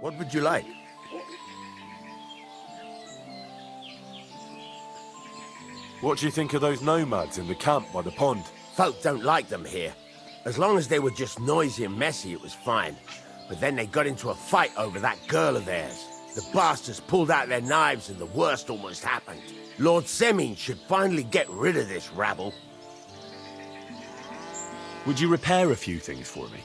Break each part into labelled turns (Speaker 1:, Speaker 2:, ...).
Speaker 1: What would you like?
Speaker 2: What do you think of those nomads in the camp by the pond?
Speaker 1: Folk don't like them here. As long as they were just noisy and messy, it was fine. But then they got into a fight over that girl of theirs. The bastards pulled out their knives and the worst almost happened. Lord Semin should finally get rid of this rabble.
Speaker 2: Would you repair a few things for me?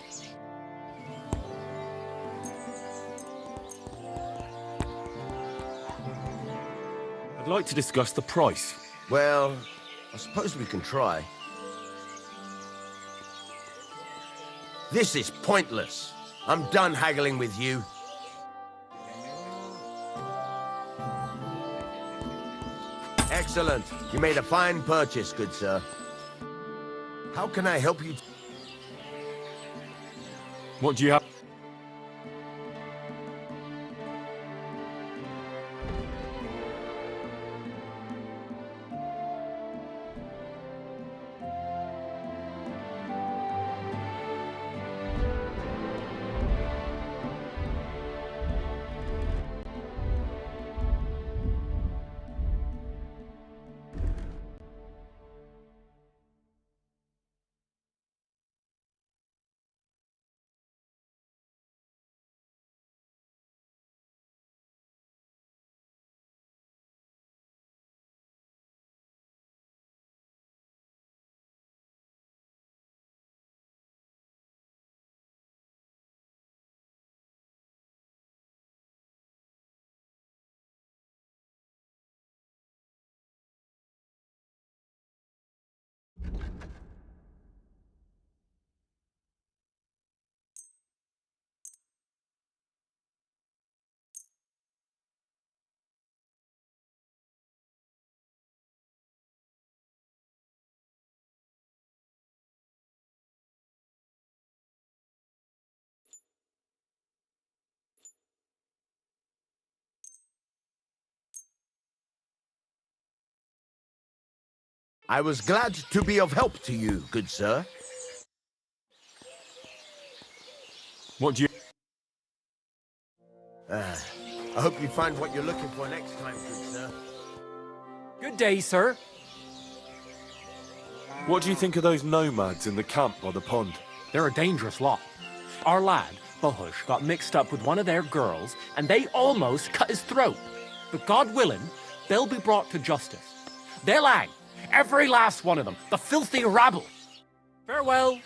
Speaker 2: I'd like to discuss the price.
Speaker 1: Well, I suppose we can try. This is pointless. I'm done haggling with you. Excellent. You made a fine purchase, good sir. How can I help you?
Speaker 2: What do you have?
Speaker 1: I was glad to be of help to you, good sir.
Speaker 2: What do you...
Speaker 1: I hope you find what you're looking for next time, good sir.
Speaker 3: Good day, sir.
Speaker 2: What do you think of those nomads in the camp by the pond?
Speaker 3: They're a dangerous lot. Our lad, Bohush, got mixed up with one of their girls, and they almost cut his throat. But God willing, they'll be brought to justice. They'll hang, every last one of them, the filthy rabble. Farewell.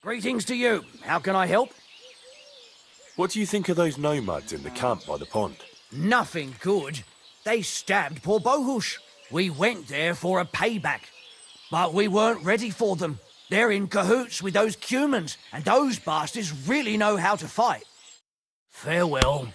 Speaker 4: Greetings to you. How can I help?
Speaker 2: What do you think of those nomads in the camp by the pond?
Speaker 4: Nothing good. They stabbed poor Bohush. We went there for a payback. But we weren't ready for them. They're in cahoots with those Cumans, and those bastards really know how to fight. Farewell.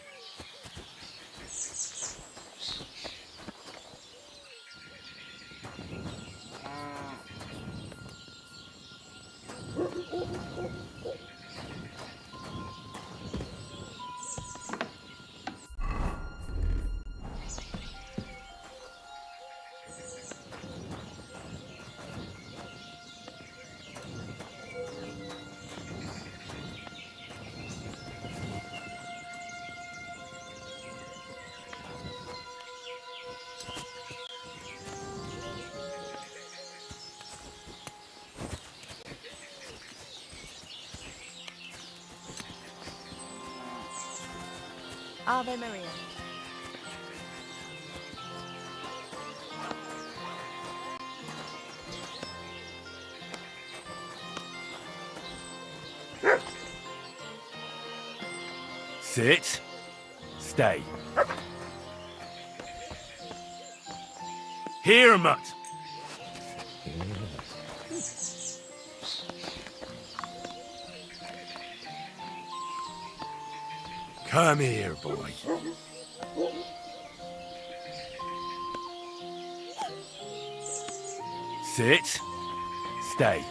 Speaker 5: Ave Maria.
Speaker 2: Sit. Stay. Here, mutt. Come here, boy. Sit. Stay.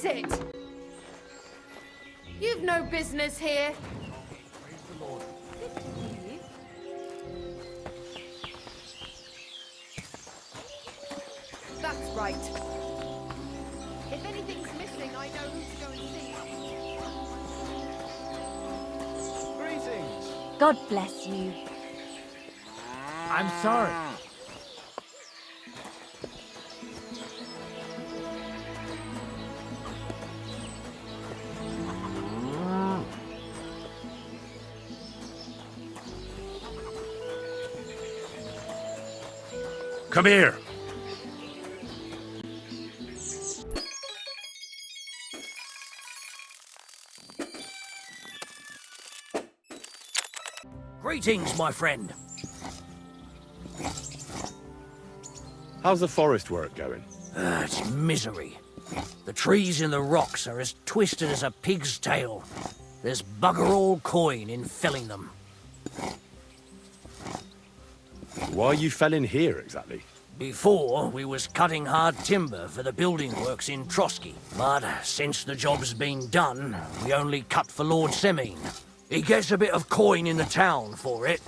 Speaker 6: it? You've no business here. That's right. If anything's missing, I know who to go and see.
Speaker 1: Greetings.
Speaker 5: God bless you.
Speaker 4: I'm sorry.
Speaker 2: Come here.
Speaker 4: Greetings, my friend.
Speaker 2: How's the forest work going?
Speaker 4: It's misery. The trees in the rocks are as twisted as a pig's tail. There's bugger all coin in felling them.
Speaker 2: Why are you felling here exactly?
Speaker 4: Before, we was cutting hard timber for the building works in Trotsky. But since the job's been done, we only cut for Lord Semine. He gets a bit of coin in the town for it,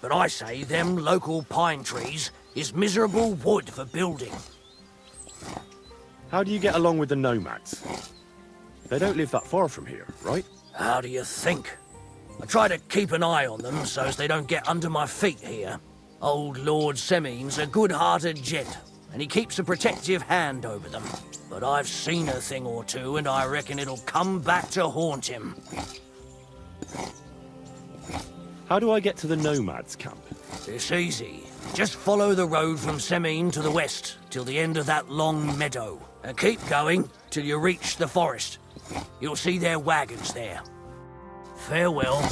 Speaker 4: but I say them local pine trees is miserable wood for building.
Speaker 2: How do you get along with the nomads? They don't live that far from here, right?
Speaker 4: How do you think? I try to keep an eye on them so as they don't get under my feet here. Old Lord Semine's a good-hearted gent, and he keeps a protective hand over them. But I've seen a thing or two, and I reckon it'll come back to haunt him.
Speaker 2: How do I get to the nomads' camp?
Speaker 4: It's easy. Just follow the road from Semine to the west, till the end of that long meadow. And keep going till you reach the forest. You'll see their wagons there. Farewell.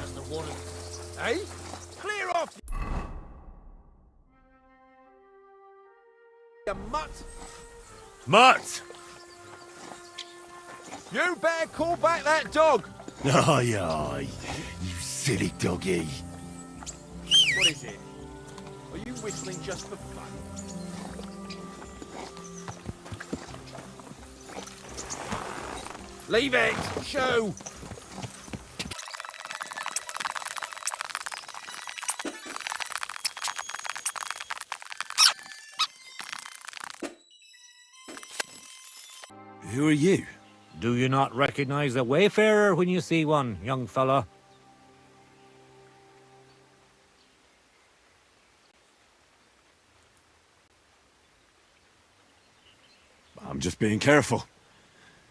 Speaker 4: As the water...
Speaker 1: Hey? Clear off! You mutt!
Speaker 2: Mutt!
Speaker 1: You better call back that dog!
Speaker 2: Aye, aye, you silly doggy.
Speaker 1: What is it? Are you whistling just for fun? Leave it! Shoo!
Speaker 2: Who are you?
Speaker 7: Do you not recognize a wayfarer when you see one, young fella?
Speaker 2: I'm just being careful.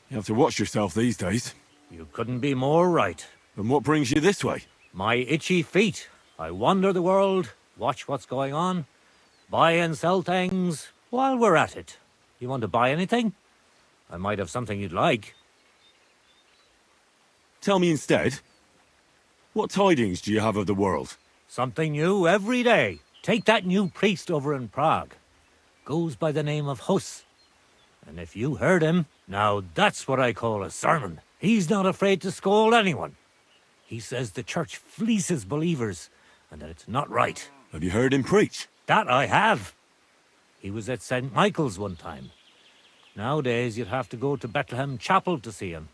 Speaker 2: You have to watch yourself these days.
Speaker 7: You couldn't be more right.
Speaker 2: And what brings you this way?
Speaker 7: My itchy feet. I wander the world, watch what's going on, buy and sell things while we're at it. You want to buy anything? I might have something you'd like.
Speaker 2: Tell me instead, what tidings do you have of the world?
Speaker 7: Something new every day. Take that new priest over in Prague. Goes by the name of Hus. And if you heard him, now that's what I call a sermon. He's not afraid to scold anyone. He says the church fleeces believers and that it's not right.
Speaker 2: Have you heard him preach?
Speaker 7: That I have. He was at St. Michael's one time. Nowadays, you'd have to go to Bethlehem Chapel to see him.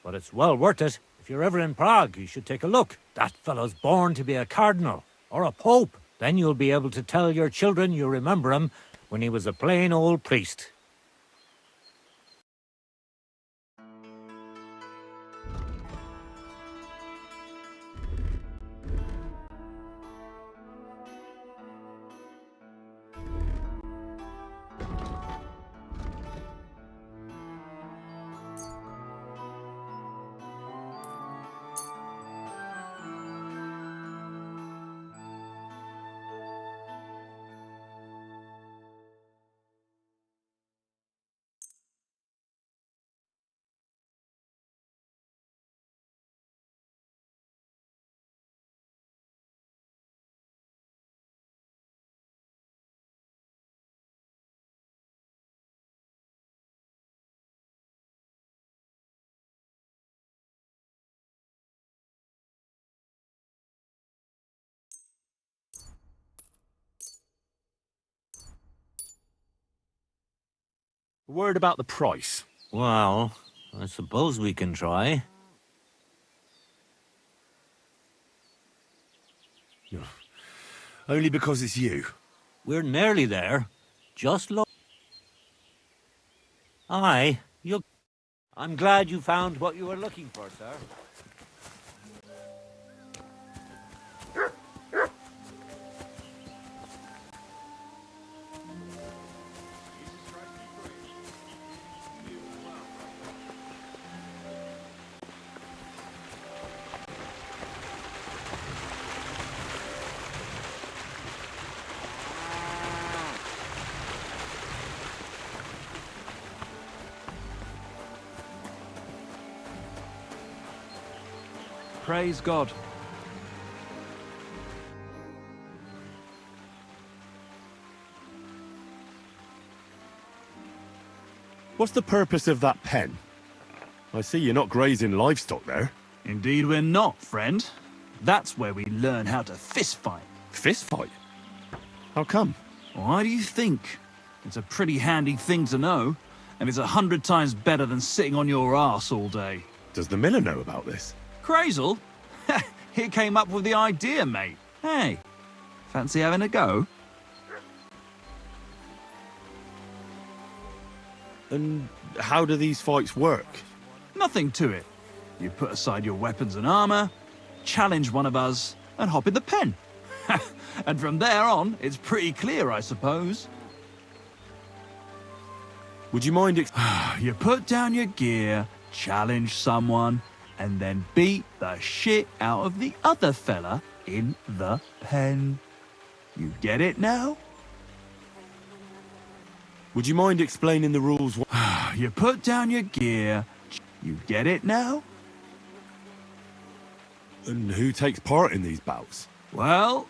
Speaker 7: But it's well worth it. If you're ever in Prague, you should take a look. That fellow's born to be a cardinal or a pope. Then you'll be able to tell your children you remember him when he was a plain old priest.
Speaker 2: A word about the price.
Speaker 7: Well, I suppose we can try.
Speaker 2: Only because it's you.
Speaker 7: We're nearly there. Just look. Aye, you. I'm glad you found what you were looking for, sir.
Speaker 8: Praise God.
Speaker 2: What's the purpose of that pen? I see you're not grazing livestock there.
Speaker 8: Indeed we're not, friend. That's where we learn how to fist fight.
Speaker 2: Fist fight? How come?
Speaker 8: Why do you think? It's a pretty handy thing to know, and it's 100 times better than sitting on your arse all day.
Speaker 2: Does the miller know about this?
Speaker 8: Crazel? He came up with the idea, mate. Hey, fancy having a go?
Speaker 2: And how do these fights work?
Speaker 8: Nothing to it. You put aside your weapons and armor, challenge one of us, and hop in the pen. And from there on, it's pretty clear, I suppose.
Speaker 2: Would you mind
Speaker 8: You put down your gear, challenge someone, and then beat the shit out of the other fella in the pen. You get it now?
Speaker 2: Would you mind explaining the rules?
Speaker 8: You put down your gear. You get it now?
Speaker 2: And who takes part in these bouts?
Speaker 8: Well,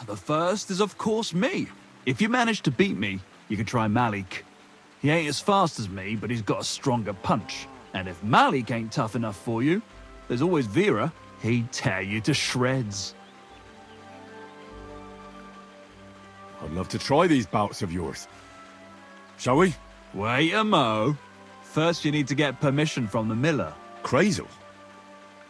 Speaker 8: the first is of course me. If you manage to beat me, you can try Malik. He ain't as fast as me, but he's got a stronger punch. And if Malik ain't tough enough for you, there's always Vera. He'd tear you to shreds.
Speaker 2: I'd love to try these bouts of yours. Shall we?
Speaker 8: Wait a mo. First you need to get permission from the miller.
Speaker 2: Crazel?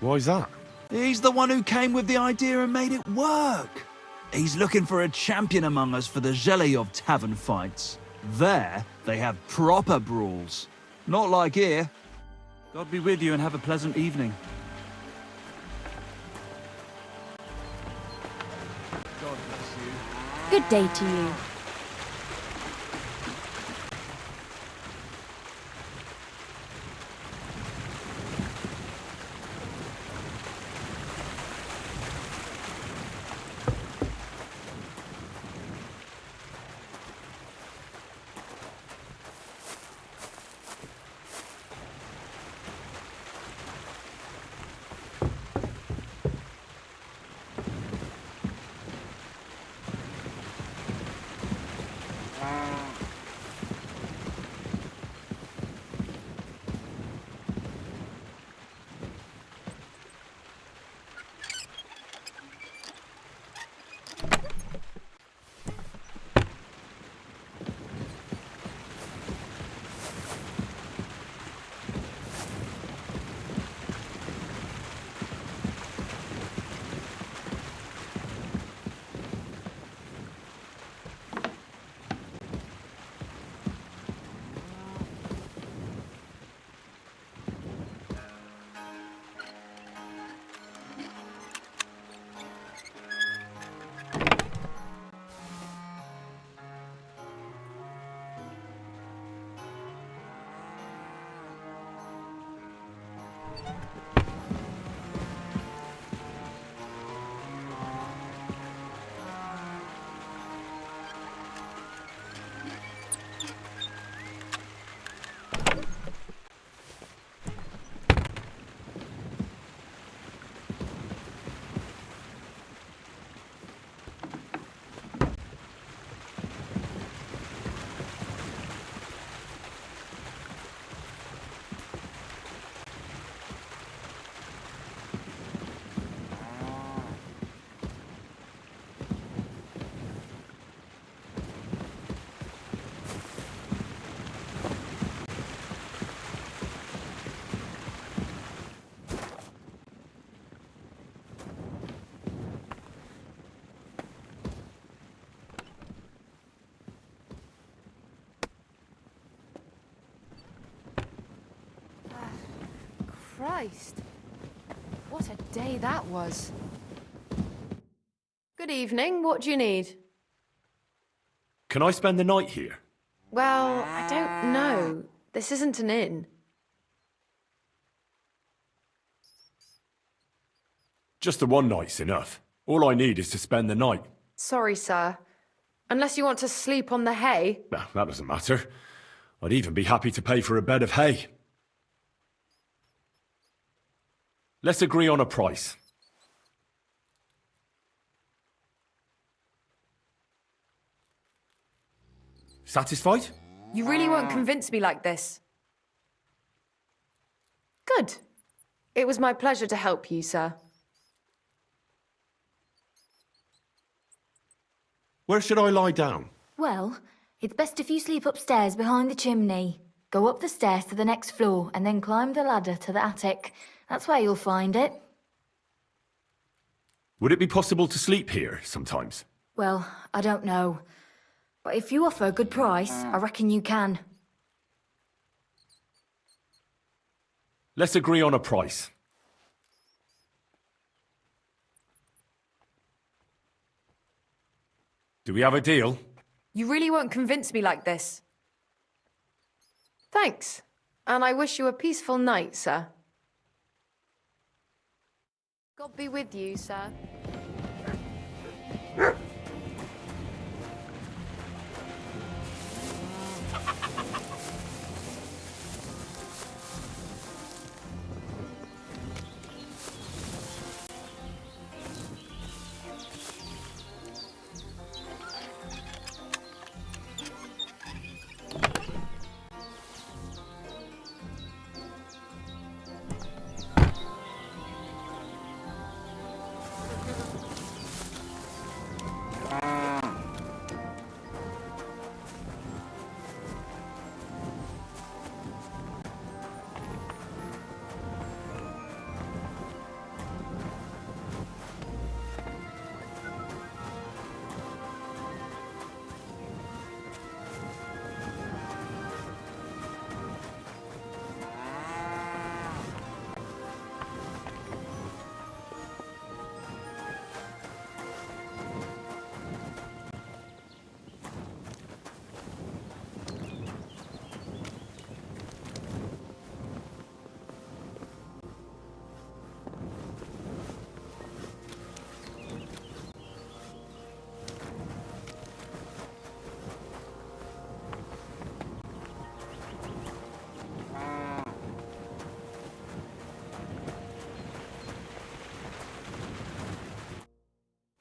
Speaker 2: Why's that?
Speaker 8: He's the one who came with the idea and made it work. He's looking for a champion among us for the Zheleyov tavern fights. There, they have proper brawls. Not like here. God be with you and have a pleasant evening. God bless you.
Speaker 5: Good day to you. Christ. What a day that was. Good evening. What do you need?
Speaker 2: Can I spend the night here?
Speaker 5: Well, I don't know. This isn't an inn.
Speaker 2: Just the one night's enough. All I need is to spend the night.
Speaker 5: Sorry, sir. Unless you want to sleep on the hay.
Speaker 2: Well, that doesn't matter. I'd even be happy to pay for a bed of hay. Let's agree on a price. Satisfied?
Speaker 5: You really won't convince me like this. Good. It was my pleasure to help you, sir.
Speaker 2: Where should I lie down?
Speaker 9: Well, it's best if you sleep upstairs behind the chimney. Go up the stairs to the next floor and then climb the ladder to the attic. That's where you'll find it.
Speaker 2: Would it be possible to sleep here sometimes?
Speaker 9: Well, I don't know. But if you offer a good price, I reckon you can.
Speaker 2: Let's agree on a price. Do we have a deal?
Speaker 5: You really won't convince me like this. Thanks. And I wish you a peaceful night, sir. God be with you, sir.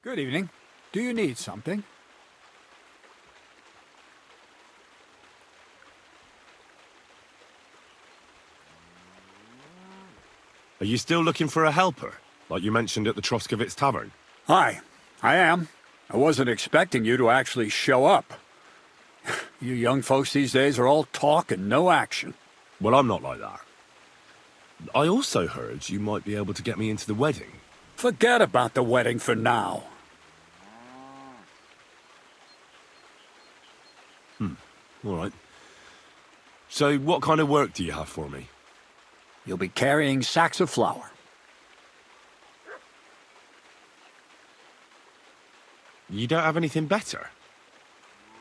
Speaker 10: Good evening. Do you need something?
Speaker 2: Are you still looking for a helper, like you mentioned at the Troskovitz Tavern?
Speaker 10: Hi, I am. I wasn't expecting you to actually show up. You young folks these days are all talk and no action.
Speaker 2: Well, I'm not like that. I also heard you might be able to get me into the wedding.
Speaker 10: Forget about the wedding for now.
Speaker 2: All right. So what kind of work do you have for me?
Speaker 10: You'll be carrying sacks of flour.
Speaker 2: You don't have anything better?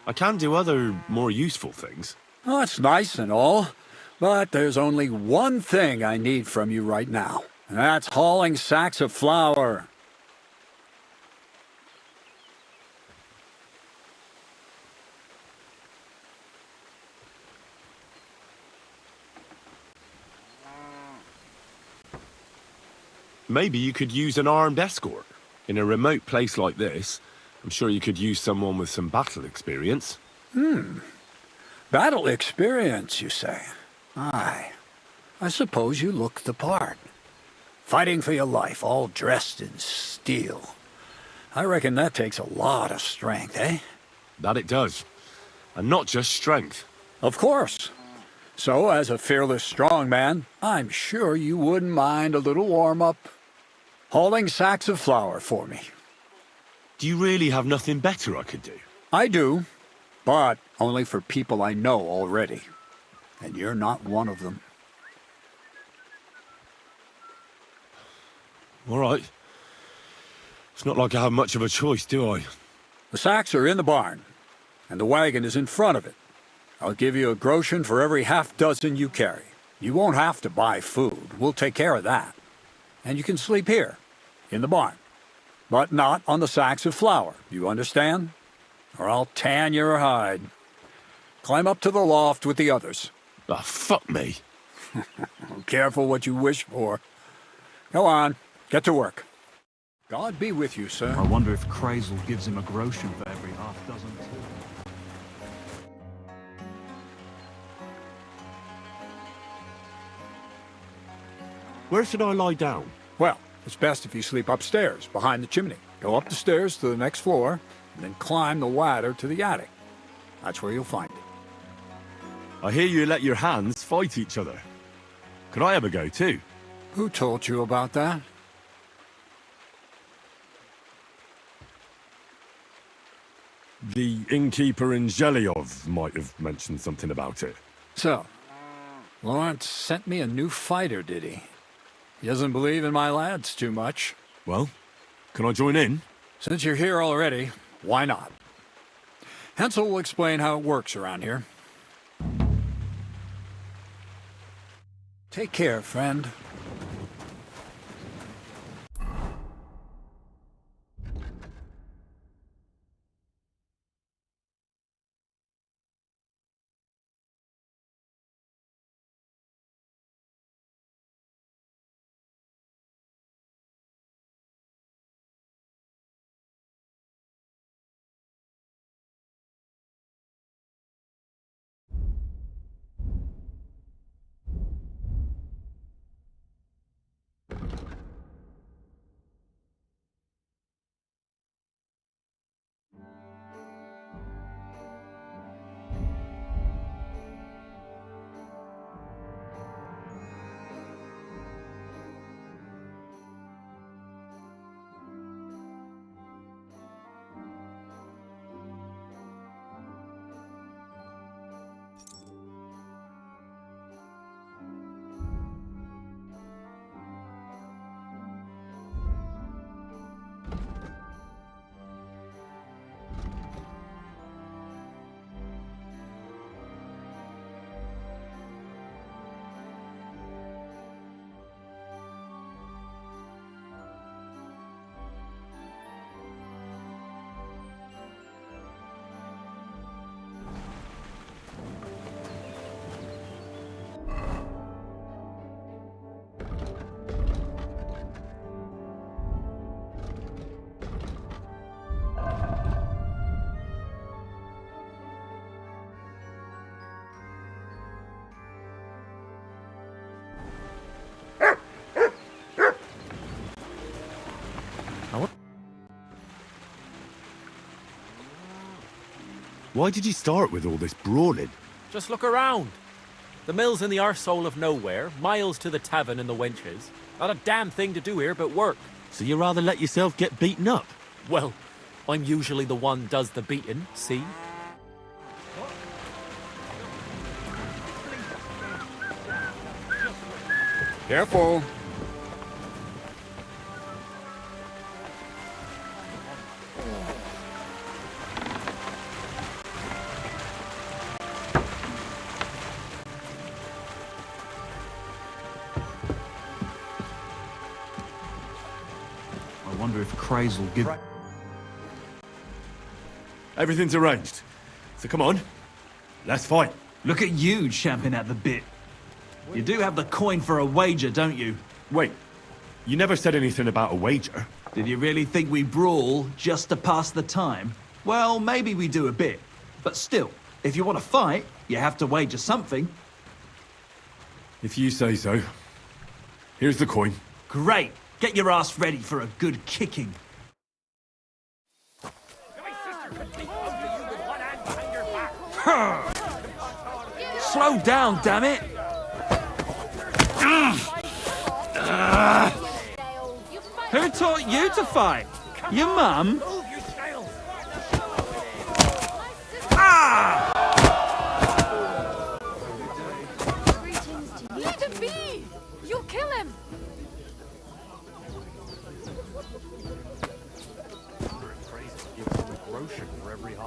Speaker 2: I can do other, more useful things.
Speaker 10: Oh, that's nice and all, but there's only one thing I need from you right now, and that's hauling sacks of flour.
Speaker 2: Maybe you could use an armed escort. In a remote place like this, I'm sure you could use someone with some battle experience.
Speaker 10: Battle experience, you say? Aye. I suppose you look the part. Fighting for your life, all dressed in steel. I reckon that takes a lot of strength, eh?
Speaker 2: That it does. And not just strength.
Speaker 10: Of course. So, as a fearless strong man, I'm sure you wouldn't mind a little warm-up. Hauling sacks of flour for me.
Speaker 2: Do you really have nothing better I could do?
Speaker 10: I do, but only for people I know already. And you're not one of them.
Speaker 2: All right. It's not like I have much of a choice, do I?
Speaker 10: The sacks are in the barn, and the wagon is in front of it. I'll give you a groschen for every half dozen you carry. You won't have to buy food. We'll take care of that. And you can sleep here, in the barn. But not on the sacks of flour, you understand? Or I'll tan your hide. Climb up to the loft with the others.
Speaker 2: Ah, fuck me.
Speaker 10: Careful what you wish for. Go on, get to work. God be with you, sir.
Speaker 8: I wonder if Crazel gives him a groschen for every half dozen too.
Speaker 2: Where should I lie down?
Speaker 10: Well, it's best if you sleep upstairs, behind the chimney. Go up the stairs to the next floor, and then climb the ladder to the attic. That's where you'll find it.
Speaker 2: I hear you let your hands fight each other. Could I have a go too?
Speaker 10: Who told you about that?
Speaker 2: The innkeeper in Zhelyov might have mentioned something about it.
Speaker 10: So, Lawrence sent me a new fighter, did he? He doesn't believe in my lads too much.
Speaker 2: Well, can I join in?
Speaker 10: Since you're here already, why not? Hansel will explain how it works around here. Take care, friend.
Speaker 2: Why did you start with all this brawling?
Speaker 3: Just look around. The mill's in the arsehole of nowhere, miles to the tavern and the wenches. Not a damn thing to do here but work.
Speaker 2: So you rather let yourself get beaten up?
Speaker 3: Well, I'm usually the one does the beating, see?
Speaker 10: Careful.
Speaker 8: I wonder if Crazel give...
Speaker 2: Everything's arranged. So come on, let's fight.
Speaker 8: Look at you champing at the bit. You do have the coin for a wager, don't you?
Speaker 2: Wait, you never said anything about a wager.
Speaker 8: Did you really think we brawl just to pass the time? Well, maybe we do a bit. But still, if you want to fight, you have to wager something.
Speaker 2: If you say so. Here's the coin.
Speaker 8: Great! Get your ass ready for a good kicking. Slow down, damn it! Who taught you to fight? Your mum?
Speaker 6: Let him be! You'll kill him!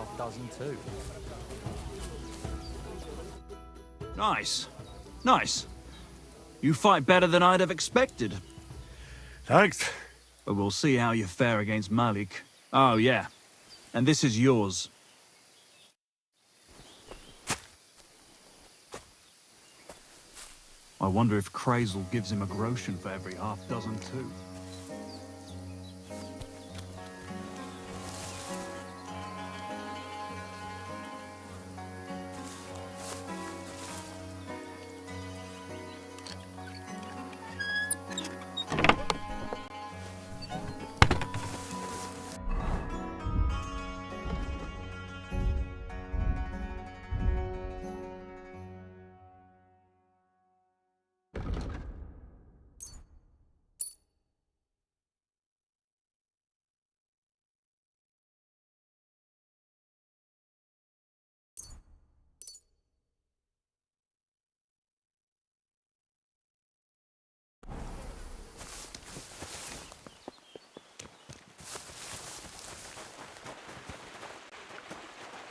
Speaker 7: half dozen too.
Speaker 8: Nice. Nice. You fight better than I'd have expected.
Speaker 2: Thanks.
Speaker 8: But we'll see how you fare against Malik. Oh, yeah. And this is yours. I wonder if Crazel gives him a groschen for every half dozen too.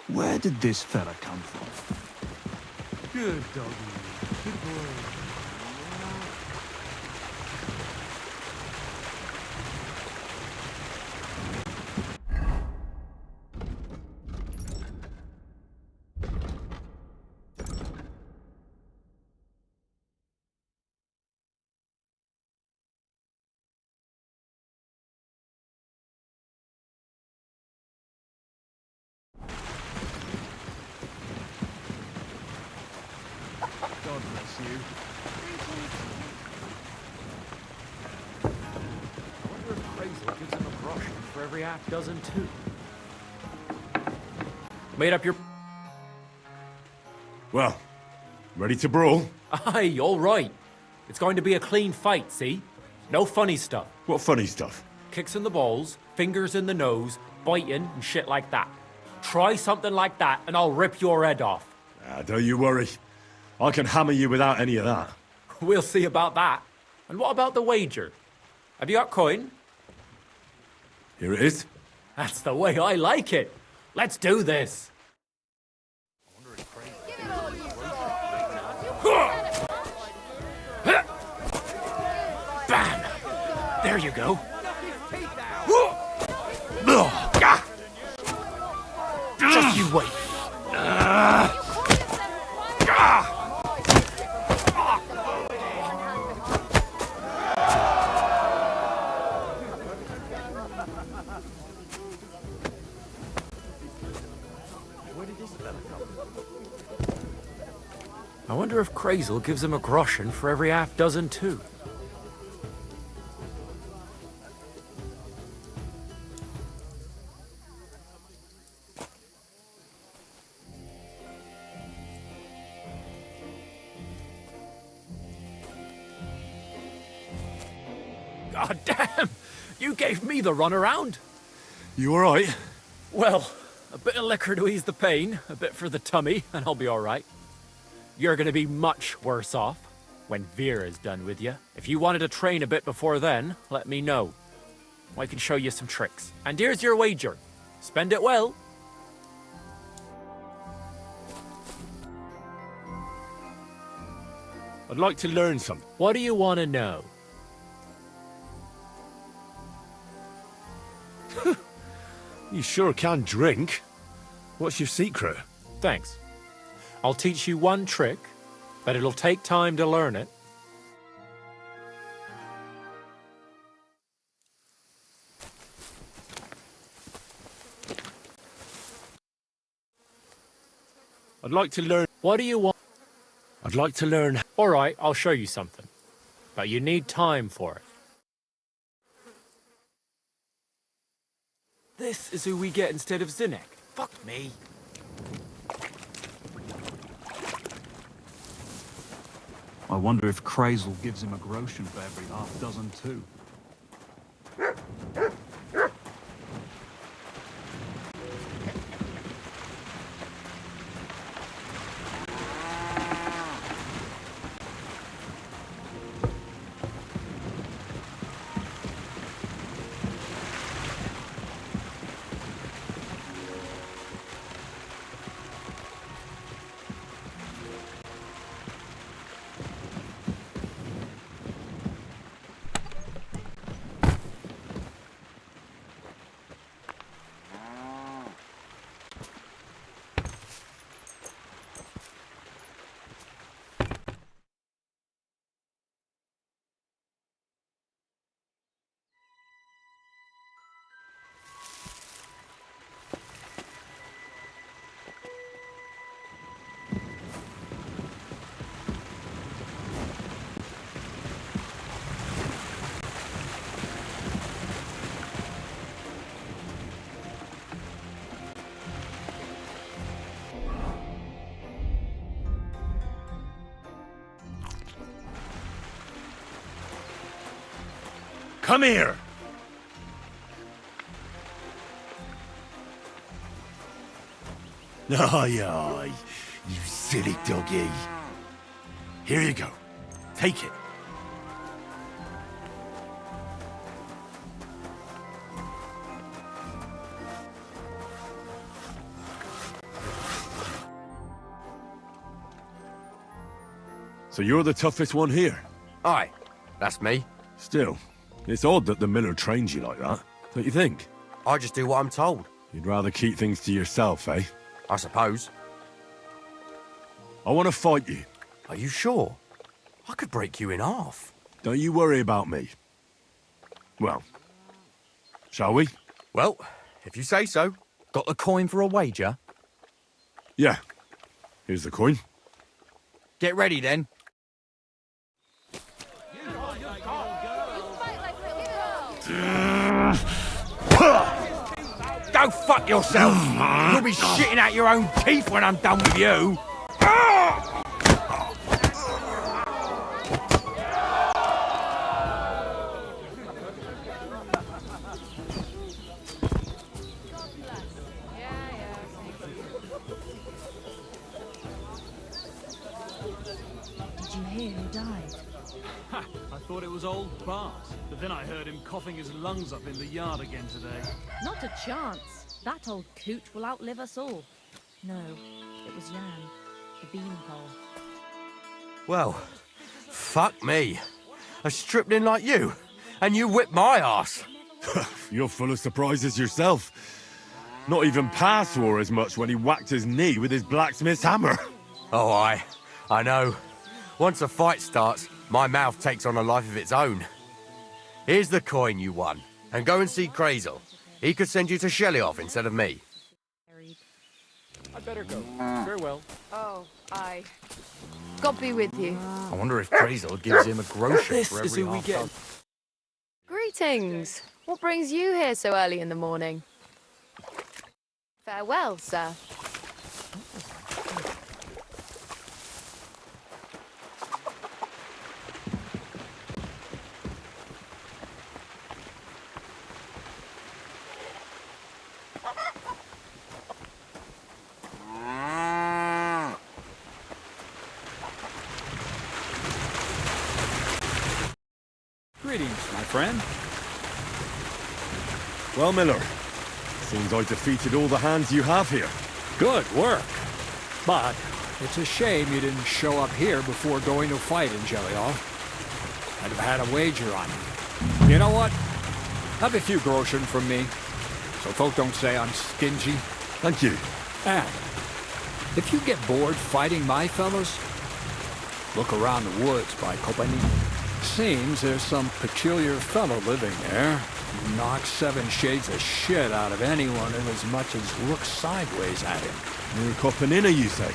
Speaker 8: Where did this fella come from?
Speaker 7: Good doggy. Good boy.
Speaker 8: God bless you.
Speaker 3: I wonder if Crazel gives him a groschen for every half dozen too. Made up your...
Speaker 2: Well, ready to brawl?
Speaker 3: Aye, all right. It's going to be a clean fight, see? No funny stuff.
Speaker 2: What funny stuff?
Speaker 3: Kicks in the balls, fingers in the nose, biting and shit like that. Try something like that and I'll rip your head off.
Speaker 2: Don't you worry. I can hammer you without any of that.
Speaker 3: We'll see about that. And what about the wager? Have you got coin?
Speaker 2: Here it is.
Speaker 3: That's the way I like it. Let's do this. Bam! There you go. Just you wait. I wonder if Crazel gives him a groschen for every half dozen too. God damn! You gave me the runaround.
Speaker 2: You alright?
Speaker 3: Well, a bit of liquor to ease the pain, a bit for the tummy, and I'll be all right. You're gonna be much worse off when Vera's done with you. If you wanted to train a bit before then, let me know. I can show you some tricks. And here's your wager. Spend it well.
Speaker 2: I'd like to learn something.
Speaker 3: What do you want to know?
Speaker 2: You sure can drink. What's your secret?
Speaker 3: Thanks. I'll teach you one trick, but it'll take time to learn it.
Speaker 2: I'd like to learn...
Speaker 3: What do you want?
Speaker 2: I'd like to learn...
Speaker 3: All right, I'll show you something. But you need time for it. This is who we get instead of Zinnek. Fuck me.
Speaker 8: I wonder if Crazel gives him a groschen for every half dozen too.
Speaker 2: Come here! Aye, aye, you silly doggy. Here you go. Take it. So you're the toughest one here?
Speaker 11: Aye, that's me.
Speaker 2: Still, it's odd that the miller trains you like that, don't you think?
Speaker 11: I just do what I'm told,
Speaker 2: You'd rather keep things to yourself, eh?
Speaker 11: I suppose.
Speaker 2: I want to fight you.
Speaker 11: Are you sure? I could break you in half.
Speaker 2: Don't you worry about me. Well, shall we?
Speaker 11: Well, if you say so. Got the coin for a wager?
Speaker 2: Yeah. Here's the coin.
Speaker 11: Get ready then.
Speaker 4: Go fuck yourself! You'll be shitting out your own teeth when I'm done with you!
Speaker 6: Did you hear who died?
Speaker 8: Ha! I thought it was old Bart, but then I heard him coughing his lungs up in the yard again today.
Speaker 6: Not a chance. That old coot will outlive us all. No, it was Jan, the beanpole.
Speaker 11: Well, fuck me. A stripling like you, and you whipped my ass.
Speaker 2: You're full of surprises yourself. Not even Pa swore as much when he whacked his knee with his blacksmith's hammer.
Speaker 11: Oh, I know. Once a fight starts, my mouth takes on a life of its own. Here's the coin you won, and go and see Crazel. He could send you to Shelley-off instead of me.
Speaker 3: I'd better go. Farewell.
Speaker 5: Oh, aye. God be with you.
Speaker 11: I wonder if Crazel gives him a groschen
Speaker 3: This
Speaker 11: for
Speaker 3: is
Speaker 11: every
Speaker 3: who we
Speaker 11: half
Speaker 3: get.
Speaker 11: dozen.
Speaker 5: Greetings. What brings you here so early in the morning? Farewell, sir.
Speaker 10: Greetings, my friend.
Speaker 2: Well, Miller, seems I defeated all the hands you have here.
Speaker 10: Good work. But it's a shame you didn't show up here before going to fight in Shelley-off. I'd have had a wager on you. You know what? Have a few groschen from me, so folk don't say I'm stingy.
Speaker 2: Thank you.
Speaker 10: And if you get bored fighting my fellows, look around the woods by Company. Seems there's some peculiar fellow living there who knocks 7 shades of shit out of anyone who as much as looks sideways at him.
Speaker 2: You're copping in, you say?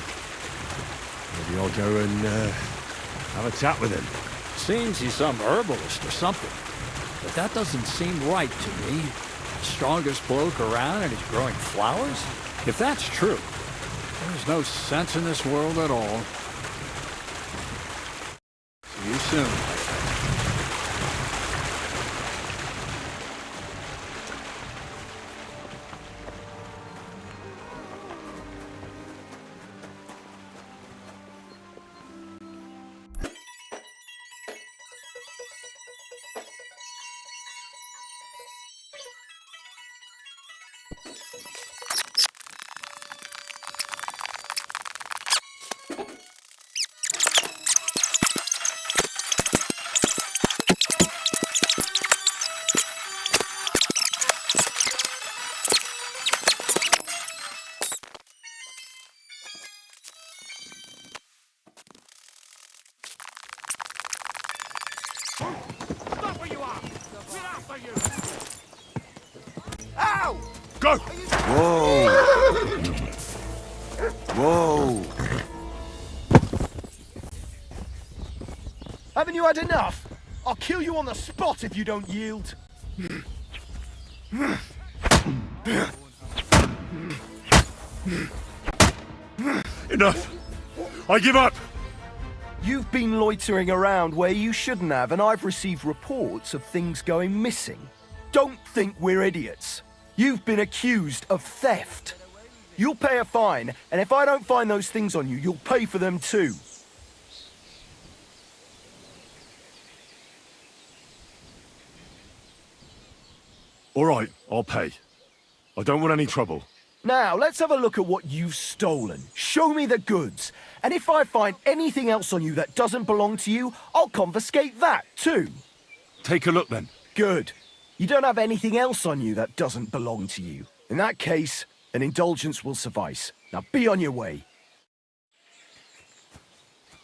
Speaker 2: Maybe I'll go and have a chat with him.
Speaker 10: Seems he's some herbalist or something. But that doesn't seem right to me. Strongest bloke around and he's growing flowers? If that's true, there's no sense in this world at all. See you soon.
Speaker 2: Go! Whoa! Whoa!
Speaker 12: Haven't you had enough? I'll kill you on the spot if you don't yield.
Speaker 2: Enough! I give up!
Speaker 12: You've been loitering around where you shouldn't have, and I've received reports of things going missing. Don't think we're idiots. You've been accused of theft. You'll pay a fine, and if I don't find those things on you, you'll pay for them too.
Speaker 2: All right, I'll pay. I don't want any trouble.
Speaker 12: Now, let's have a look at what you've stolen. Show me the goods. And if I find anything else on you that doesn't belong to you, I'll confiscate that too.
Speaker 2: Take a look then.
Speaker 12: Good. You don't have anything else on you that doesn't belong to you. In that case, an indulgence will suffice. Now be on your way.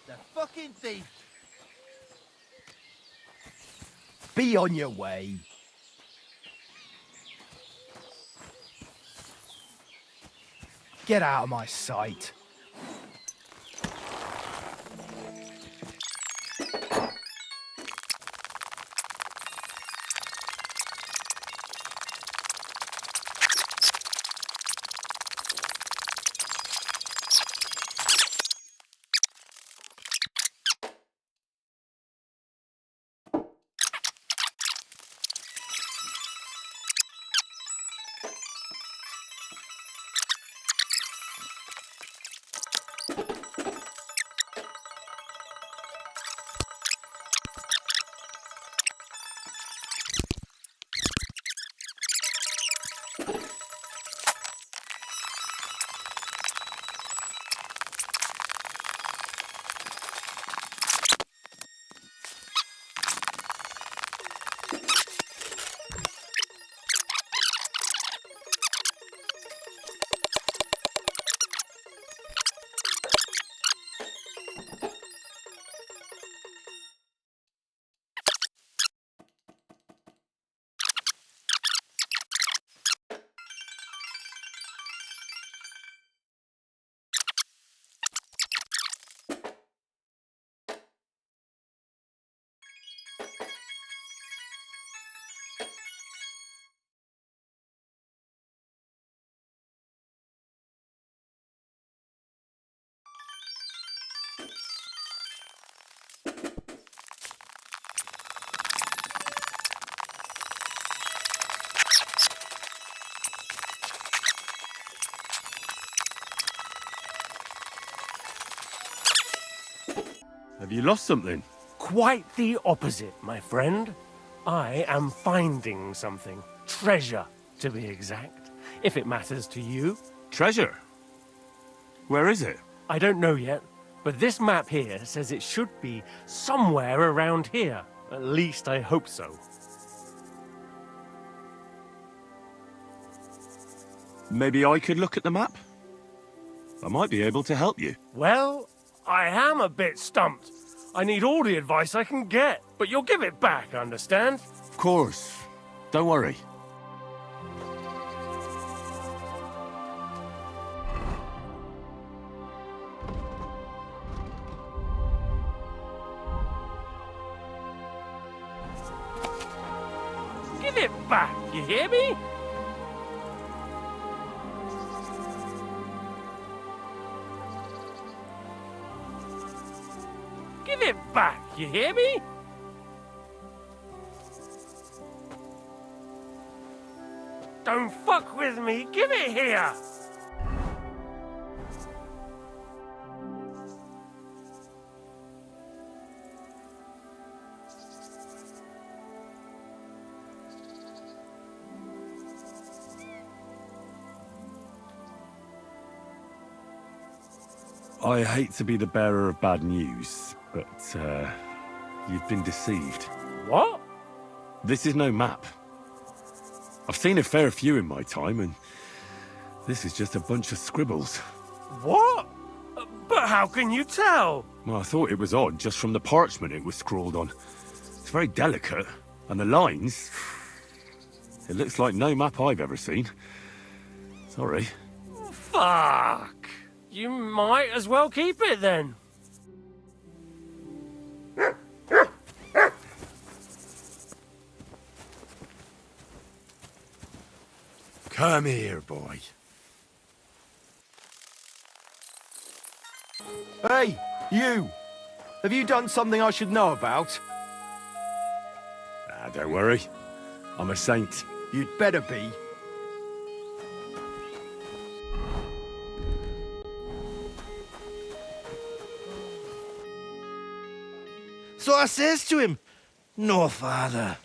Speaker 1: The fucking thief!
Speaker 12: Be on your way. Get out of my sight.
Speaker 2: Have you lost something?
Speaker 13: Quite the opposite, my friend. I am finding something. Treasure, to be exact, if it matters to you.
Speaker 2: Treasure? Where is it?
Speaker 13: I don't know yet, but this map here says it should be somewhere around here. At least I hope so.
Speaker 2: Maybe I could look at the map? I might be able to help you.
Speaker 13: Well, I am a bit stumped. I need all the advice I can get, but you'll give it back, understand?
Speaker 2: Of course. Don't worry.
Speaker 13: Give it back, you hear me? Give it back, you hear me? Don't fuck with me, give it here!
Speaker 2: I hate to be the bearer of bad news, but, you've been deceived.
Speaker 13: What?
Speaker 2: This is no map. I've seen a fair few in my time, and this is just a bunch of scribbles.
Speaker 13: What? But how can you tell?
Speaker 2: Well, I thought it was odd just from the parchment it was scrawled on. It's very delicate, and the lines... It looks like no map I've ever seen. Sorry.
Speaker 13: Fuck! You might as well keep it then.
Speaker 2: Come here, boy.
Speaker 12: Hey, you! Have you done something I should know about?
Speaker 2: Ah, don't worry. I'm a saint.
Speaker 12: You'd better be.
Speaker 14: So I says to him, "No, father,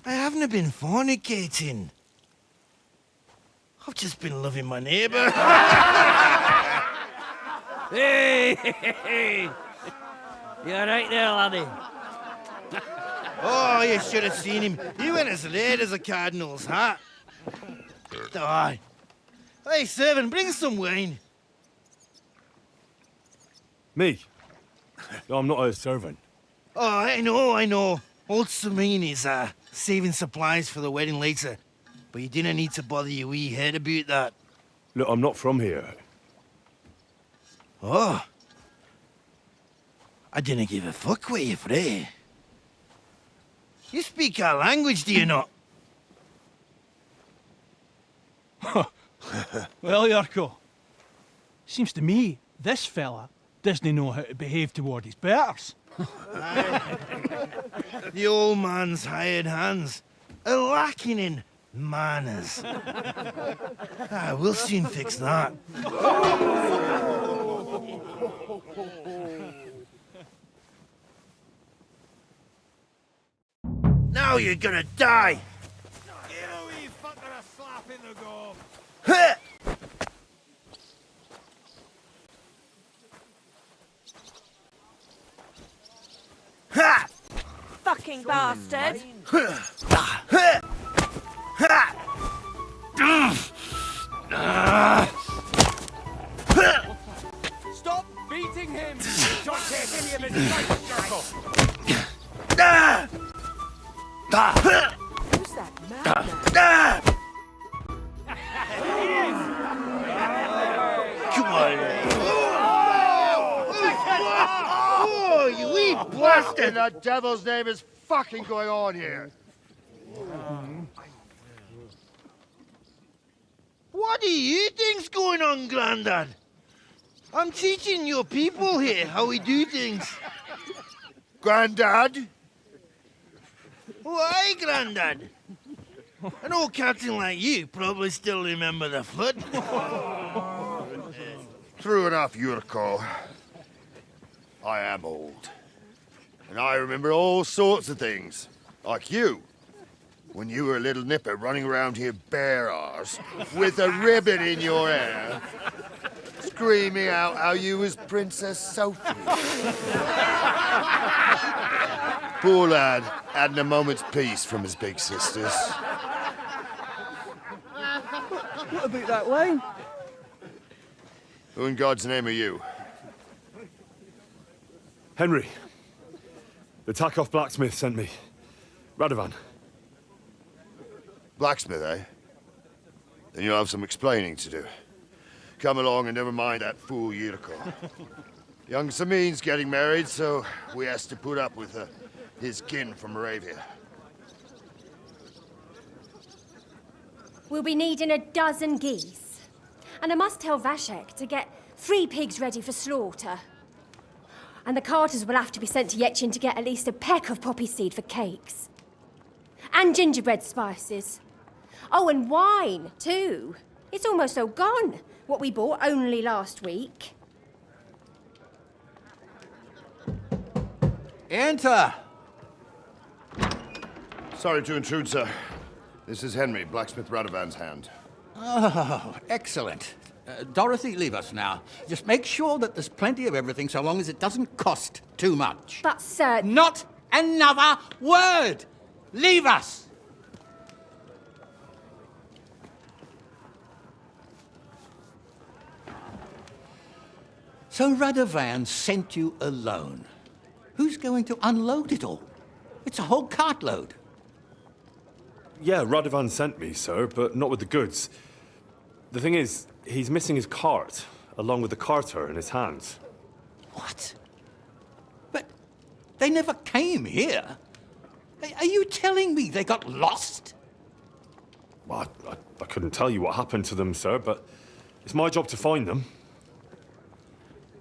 Speaker 14: I haven't been fornicating. I've just been loving my neighbour."
Speaker 4: Hey! You alright there, laddie?
Speaker 14: Oh, you should have seen him. He went as red as a cardinal's hat. Aye. Hey, servant, bring some wine.
Speaker 2: Me? No, I'm not a servant.
Speaker 14: Oh, I know. Old Samin is saving supplies for the wedding later. But you didn't need to bother your wee head about that.
Speaker 2: Look, I'm not from here.
Speaker 14: Oh. I didn't give a fuck what you pray. You speak our language, do you not?
Speaker 15: Well, Yurko, seems to me this fella doesn't know how to behave toward his betters.
Speaker 14: The old man's hired hands are lacking in manners. We'll soon fix that. Now you're gonna die!
Speaker 16: Give a wee fucker a slap in the gob.
Speaker 14: Ha!
Speaker 6: Fucking bastard!
Speaker 3: Stop beating him! Don't take any of his strikes, Jericho!
Speaker 5: Who's that madman?
Speaker 14: Come on! Oh, you wee
Speaker 1: What in the devil's name is fucking going on here?
Speaker 14: What do you think's going on, Grandad? I'm teaching your people here how we do things.
Speaker 1: Grandad?
Speaker 14: Why, Grandad? An old captain like you probably still remember the flood.
Speaker 1: True enough, Yurko. I am old. And I remember all sorts of things. Like you. When you were a little nipper running around here bare arse, with a ribbon in your hair, screaming out how you was Princess Sophie. Poor lad, hadn't a moment's peace from his big sisters.
Speaker 15: What about that wine?
Speaker 1: Who in God's name are you?
Speaker 2: Henry. The Takoff blacksmith sent me. Radovan.
Speaker 1: Blacksmith, eh? Then you'll have some explaining to do. Come along and never mind that fool Yurko. Young Samin's getting married, so we has to put up with his kin from Moravia.
Speaker 17: We'll be needing a dozen geese. And I must tell Vashek to get 3 pigs ready for slaughter. And the carters will have to be sent to Yechin to get at least a peck of poppy seed for cakes. And gingerbread spices. Oh, and wine, too. It's almost all gone, what we bought only last week.
Speaker 18: Enter!
Speaker 1: Sorry to intrude, sir. This is Henry, blacksmith Radovan's hand.
Speaker 18: Oh, excellent. Dorothy, leave us now. Just make sure that there's plenty of everything so long as it doesn't cost too much.
Speaker 17: But, sir...
Speaker 18: Not another word! Leave us! So Radovan sent you alone. Who's going to unload it all? It's a whole cartload.
Speaker 2: Yeah, Radovan sent me, sir, but not with the goods. The thing is, he's missing his cart, along with the carter in his hands.
Speaker 18: What? But they never came here. Are you telling me they got lost?
Speaker 2: Well, I couldn't tell you what happened to them, sir, but it's my job to find them.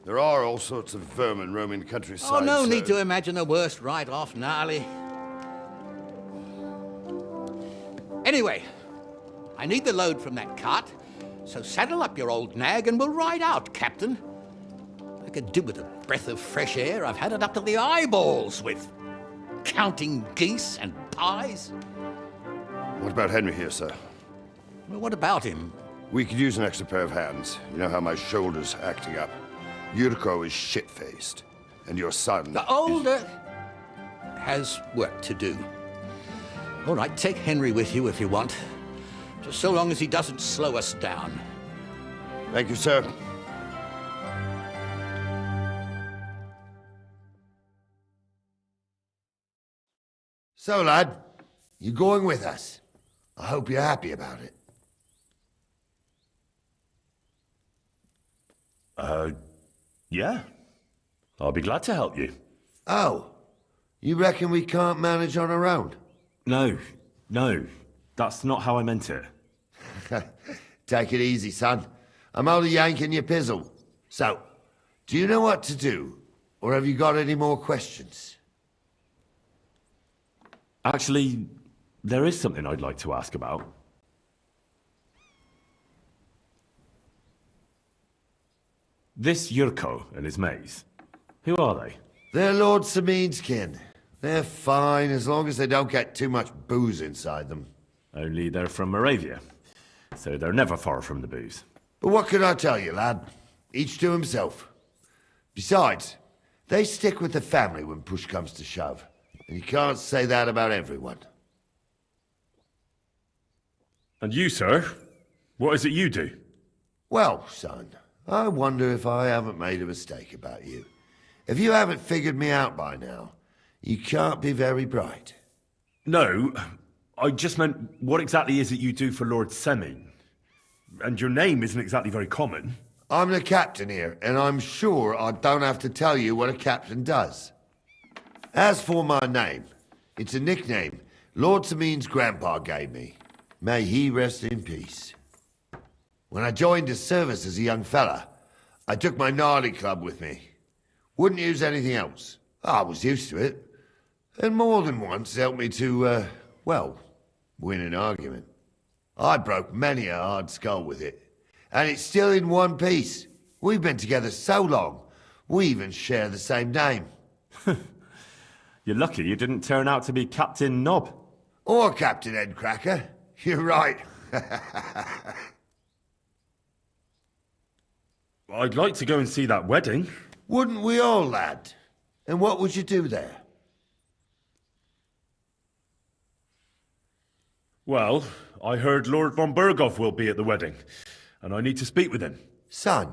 Speaker 19: There are all sorts of vermin roaming the countryside.
Speaker 18: Oh, no
Speaker 19: so...
Speaker 18: need to imagine the worst right off, gnarly. Anyway, I need the load from that cart, so saddle up your old nag and we'll ride out, Captain. I could do with a breath of fresh air. I've had it up to the eyeballs with counting geese and pies.
Speaker 19: What about Henry here, sir?
Speaker 18: Well, what about him?
Speaker 19: We could use an extra pair of hands. You know how my shoulder's acting up. Yurko is shit-faced, and your son...
Speaker 18: The older has work to do. All right, take Henry with you if you want. Just so long as he doesn't slow us down.
Speaker 19: Thank you, sir.
Speaker 1: So, lad, you going with us? I hope you're happy about it.
Speaker 2: Yeah. I'll be glad to help you.
Speaker 1: Oh, you reckon we can't manage on our own?
Speaker 2: No, that's not how I meant it.
Speaker 1: Take it easy, son. I'm only yanking your pizzle. So, do you know what to do? Or have you got any more questions?
Speaker 2: Actually, there is something I'd like to ask about. This Yurko and his mates, who are they?
Speaker 1: They're Lord Samin's kin. They're fine as long as they don't get too much booze inside them.
Speaker 2: Only they're from Moravia, so they're never far from the booze.
Speaker 1: But what can I tell you, lad? Each to himself. Besides, they stick with the family when push comes to shove. And you can't say that about everyone.
Speaker 2: And you, sir? What is it you do?
Speaker 1: Well, son, I wonder if I haven't made a mistake about you. If you haven't figured me out by now, you can't be very bright.
Speaker 2: No, I just meant, what exactly is it you do for Lord Semin? And your name isn't exactly very common.
Speaker 1: I'm the captain here, and I'm sure I don't have to tell you what a captain does. As for my name, it's a nickname Lord Samin's grandpa gave me. May he rest in peace. When I joined his service as a young fella, I took my gnarly club with me. Wouldn't use anything else. I was used to it. And more than once helped me to, well, win an argument. I broke many a hard skull with it. And it's still in one piece. We've been together so long, we even share the same name.
Speaker 2: You're lucky you didn't turn out to be Captain Knob.
Speaker 1: Or Captain Headcracker. You're right.
Speaker 2: I'd like to go and see that wedding.
Speaker 1: Wouldn't we all, lad? And what would you do there?
Speaker 2: Well, I heard Lord von Burgov will be at the wedding, and I need to speak with him.
Speaker 1: Son,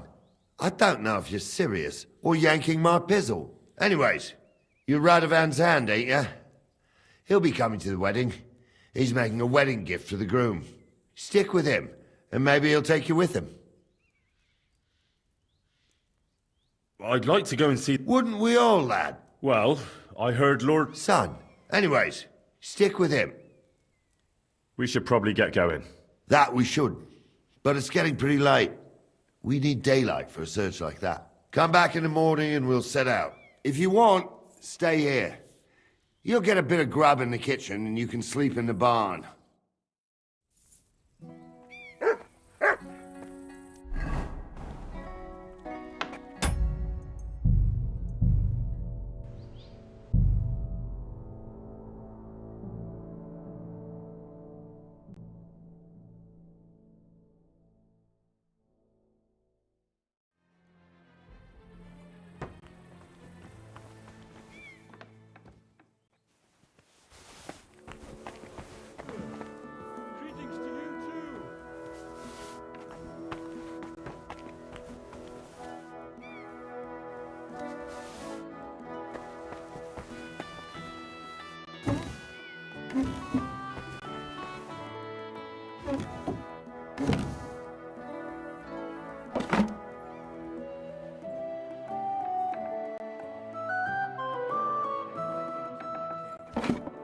Speaker 1: I don't know if you're serious or yanking my pizzle. Anyways, you're Radovan's hand, ain't you? He'll be coming to the wedding. He's making a wedding gift for the groom. Stick with him, and maybe he'll take you with him.
Speaker 2: I'd like to go and see...
Speaker 1: Wouldn't we all, lad?
Speaker 2: Well, I heard Lord...
Speaker 1: Son, anyways, stick with him.
Speaker 2: We should probably get going.
Speaker 1: That we should. But it's getting pretty late. We need daylight for a search like that. Come back in the morning and we'll set out. If you want, stay here. You'll get a bit of grub in the kitchen and you can sleep in the barn.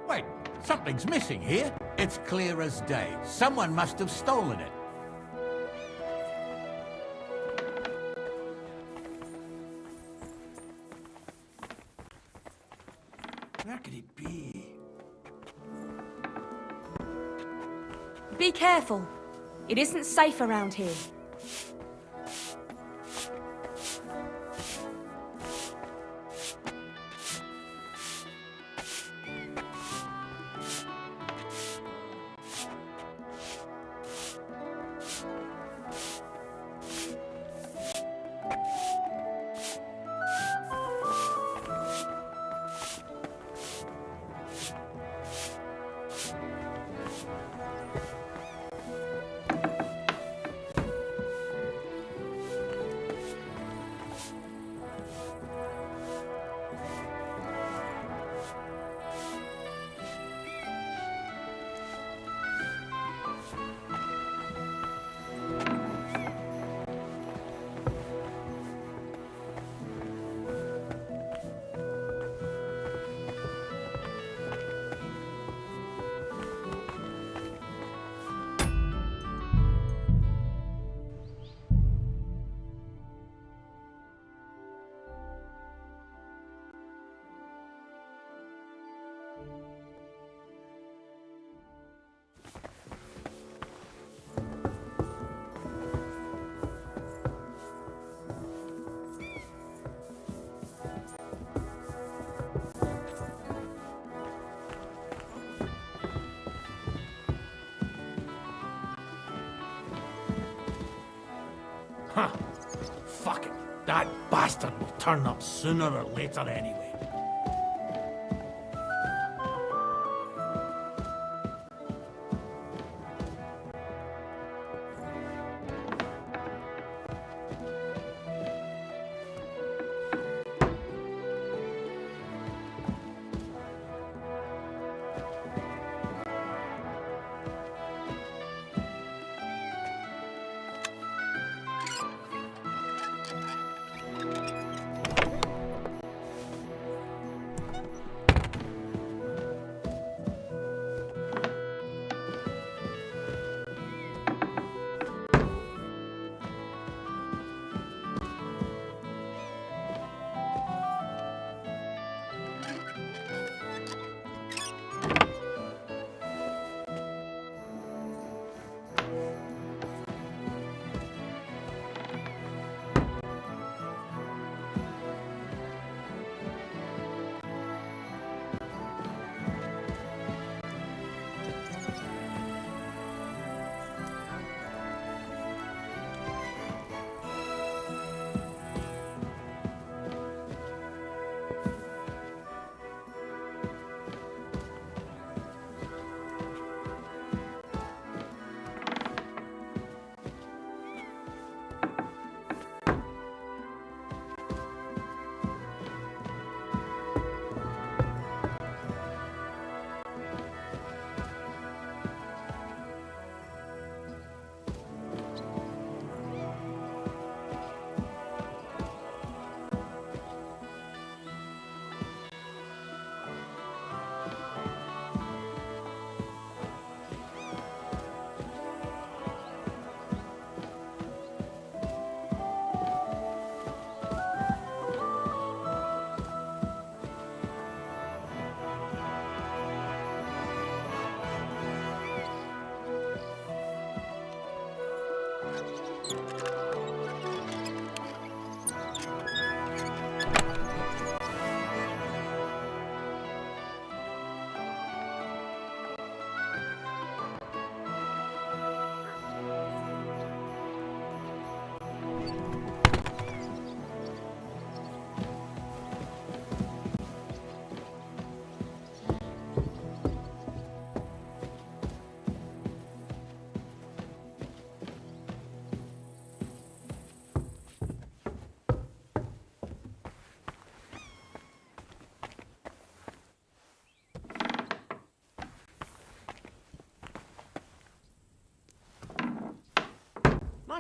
Speaker 18: Wait, something's missing here. It's clear as day. Someone must have stolen it.
Speaker 10: it be?
Speaker 20: Be careful. It isn't safe around here.
Speaker 7: Huh. Fuck it. That bastard will turn up sooner or later anyway.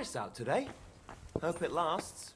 Speaker 21: Nice out today. Hope it lasts.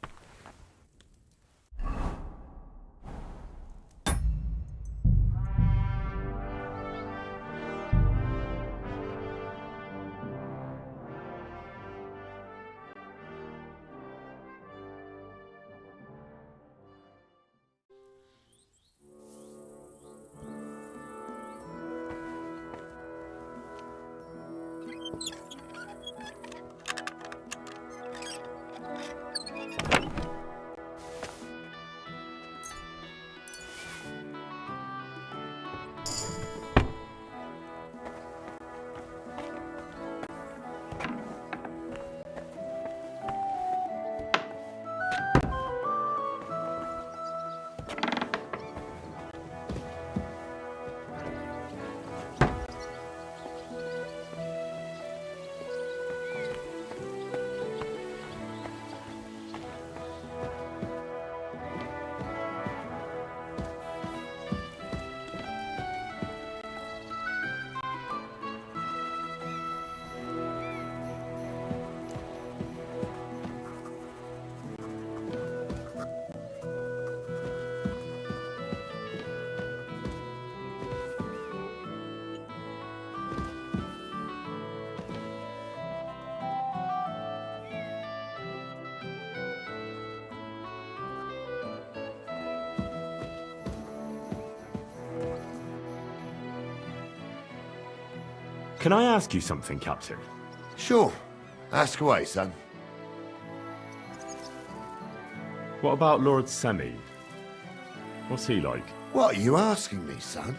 Speaker 2: Can I ask you something, Captain?
Speaker 19: Sure. Ask away, son.
Speaker 2: What about Lord Semi? What's he like?
Speaker 19: What are you asking me, son?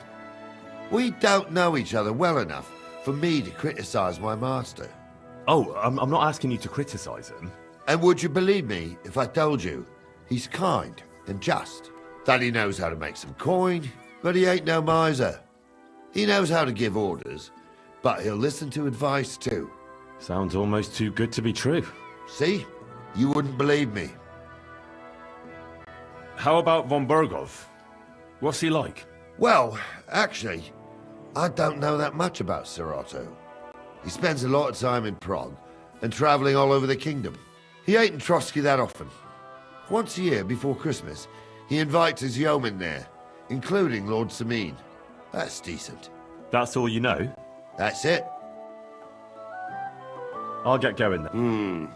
Speaker 19: We don't know each other well enough for me to criticize my master.
Speaker 2: Oh, I'm not asking you to criticize him.
Speaker 19: And would you believe me if I told you he's kind and just? That he knows how to make some coin, but he ain't no miser. He knows how to give orders, but he'll listen to advice too.
Speaker 2: Sounds almost too good to be true.
Speaker 19: See? You wouldn't believe me.
Speaker 2: How about von Berghoff? What's he like?
Speaker 19: Well, actually, I don't know that much about Sir Otto. He spends a lot of time in Prague and travelling all over the kingdom. He ain't in Trotsky that often. Once a year before Christmas, he invites his yeomen there, including Lord Samin. That's decent.
Speaker 2: That's all you know?
Speaker 19: That's it.
Speaker 2: I'll get going then.